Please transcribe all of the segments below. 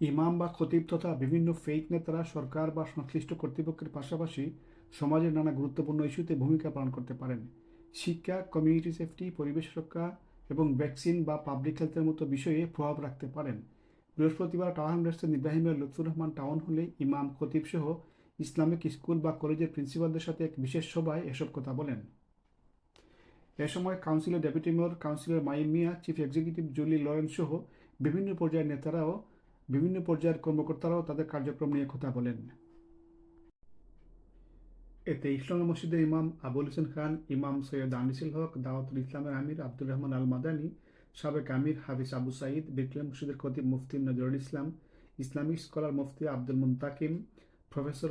ইমাম বা খতিব তথা বিভিন্ন ফেইথ নেতারা সরকার বা সংশ্লিষ্ট কর্তৃপক্ষের পাশাপাশি সমাজের নানা গুরুত্বপূর্ণ ইস্যুতে ভূমিকা পালন করতে পারেন। শিক্ষা, কমিউনিটি সেফটি, পরিবেশ রক্ষা এবং ভ্যাকসিন বা পাবলিক হেলথের মতো বিষয়ে প্রভাব রাখতে পারেন। বৃহস্পতিবার টাওয়ার হ্যামলেটসের নির্বাহী মেয়র লুৎফুর রহমান টাউন হলে ইমাম, খতিব সহ ইসলামিক স্কুল বা কলেজের প্রিন্সিপালদের সাথে এক বিশেষ সভায় এসব কথা বলেন। এ সময় কাউন্সিলের ডেপুটি মেয়র, কাউন্সিলর মাইম মিয়া, চিফ এক্সিকিউটিভ জুলি লরেন্স সহ বিভিন্ন পর্যায়ের নেতারাও বিভিন্ন পর্যায়ের কর্মকর্তারাও তাদের কার্যক্রম নিয়ে কথা বলেন। এতে ইসলামী মসজিদের ইমাম আবুল হোসেন খান, ইমাম সৈয়দ আনিসুল হক, দাওয়াতুল ইসলামের আমির আব্দুর রহমান আল মাদানী, সাবেক আমির হাফিজ আবু সাঈদ, বিটলেম মসজিদের খতিব মুফতি নজরুল ইসলাম, ইসলামিক স্কলার মুফতি আব্দুল মুনতাকিম, প্রফেসর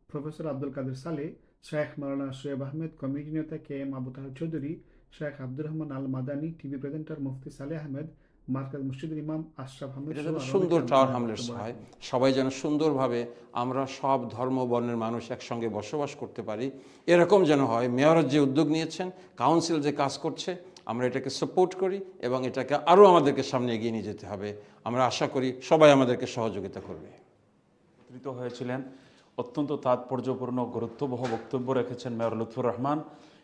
প্রফেসর আব্দুল কাদের সালে, শেখ মাওলানা শোয়েব আহমেদ, কমিউনিটি নেতা কে এম আবু তাহের চৌধুরী, শেখ আব্দুর রহমান আল মাদানী, টিভি প্রেজেন্টার মুফতি সালেহ আহমেদ, মার্কাজ মসজিদের ইমাম আশরাফ আহমেদ এটা সহ যেন আরও অনেকে সুন্দর টাওয়ার আলোচনায় হামলেটস বক্তব্য হয়, রাখেন। সবাই যেন সুন্দরভাবে আমরা সব ধর্ম বর্ণের মানুষ একসঙ্গে বসবাস করতে পারি, এরকম যেন হয়। মেয়র যে উদ্যোগ নিয়েছেন, কাউন্সিল যে কাজ করছে, আমরা এটাকে সাপোর্ট করি এবং এটাকে আরও আমাদেরকে সামনে এগিয়ে নিয়ে যেতে হবে। আমরা আশা করি সবাই আমাদেরকে সহযোগিতা করবে। একত্রিত হয়েছিলেন। অত্যন্ত তাৎপর্যপূর্ণ গুরুত্ববহ বক্তব্য রেখেছেন মেয়র লুৎফুর রহমান।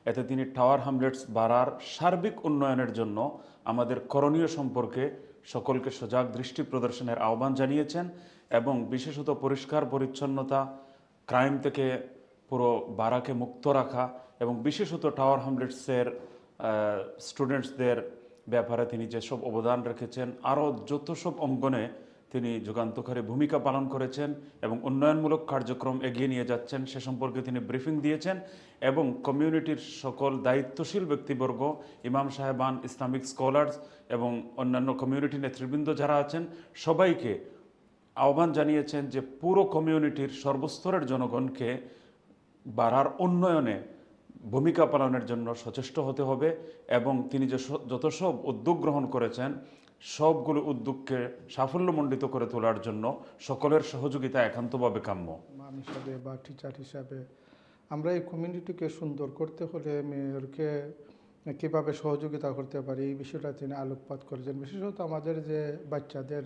এতে তিনি টাওয়ার হামলেটস বাড়ার সার্বিক উন্নয়নের জন্য আমাদের করণীয় সম্পর্কে সকলকে সজাগ দৃষ্টি প্রদর্শনের আহ্বান জানিয়েছেন এবং বিশেষত পরিষ্কার পরিচ্ছন্নতা, ক্রাইম থেকে পুরো বারাকে মুক্ত রাখা এবং বিশেষত টাওয়ার হামলেটসের স্টুডেন্টসদের ব্যাপারে তিনি যেসব অবদান রেখেছেন, আরও যত সব অঙ্গনে তিনি যুগান্তকারী ভূমিকা পালন করেছেন এবং উন্নয়নমূলক কার্যক্রম এগিয়ে নিয়ে যাচ্ছেন সে সম্পর্কে তিনি ব্রিফিং দিয়েছেন এবং কমিউনিটির সকল দায়িত্বশীল ব্যক্তিবর্গ, ইমাম সাহেবান, ইসলামিক স্কলার্স এবং অন্যান্য কমিউনিটি নেতৃবৃন্দ যারা আছেন সবাইকে আহ্বান জানিয়েছেন যে পুরো কমিউনিটির সর্বস্তরের জনগণকে বাড়ার উন্নয়নে ভূমিকা পালনের জন্য সচেষ্ট হতে হবে এবং তিনি যে যত সব উদ্যোগ গ্রহণ করেছেন সবগুলো উদ্যোগকে সাফল্যমণ্ডিত করে তোলার জন্য সকলের সহযোগিতা একান্তভাবে কাম্য। ইমাম হিসাবে বা টিচার হিসাবে আমরা এই কমিউনিটিকে সুন্দর করতে হলে মেয়রকে কীভাবে সহযোগিতা করতে পারি এই বিষয়টা তিনি আলোকপাত করেছেন। বিশেষত আমাদের যে বাচ্চাদের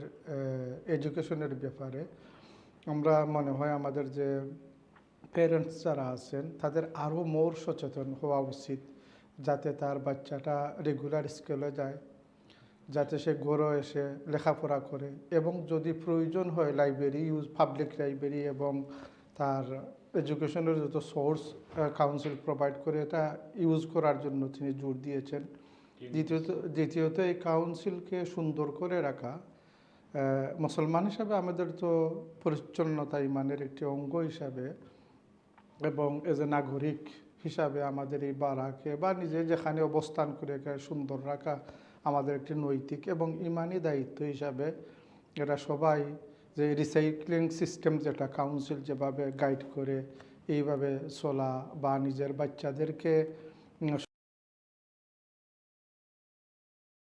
এডুকেশনের ব্যাপারে আমরা মনে হয় আমাদের যে প্যারেন্টস যারা আছেন তাদের আরও মোর সচেতন হওয়া উচিত, যাতে তার বাচ্চাটা রেগুলার স্কুলে যায়, যাতে সে ঘরে এসে লেখাপড়া করে এবং যদি প্রয়োজন হয় লাইব্রেরি ইউজ, পাবলিক লাইব্রেরি এবং তার এডুকেশনের যত সোর্স কাউন্সিল প্রোভাইড করে এটা ইউজ করার জন্য তিনি জোর দিয়েছেন। দ্বিতীয়ত এই কাউন্সিলকে সুন্দর করে রাখা, মুসলমান হিসাবে আমাদের তো পরিচ্ছন্নতা ইমানের একটি অঙ্গ হিসাবে এবং এজ এ নাগরিক হিসাবে আমাদের এই বারাকে বা নিজে যেখানে অবস্থান করে সুন্দর রাখা আমাদের একটি নৈতিক এবং ইমানি দায়িত্ব হিসাবে এটা সবাই যে রিসাইক্লিং সিস্টেম যেটা কাউন্সিল যেভাবে গাইড করে এইভাবে চলা বা নিজের বাচ্চাদেরকে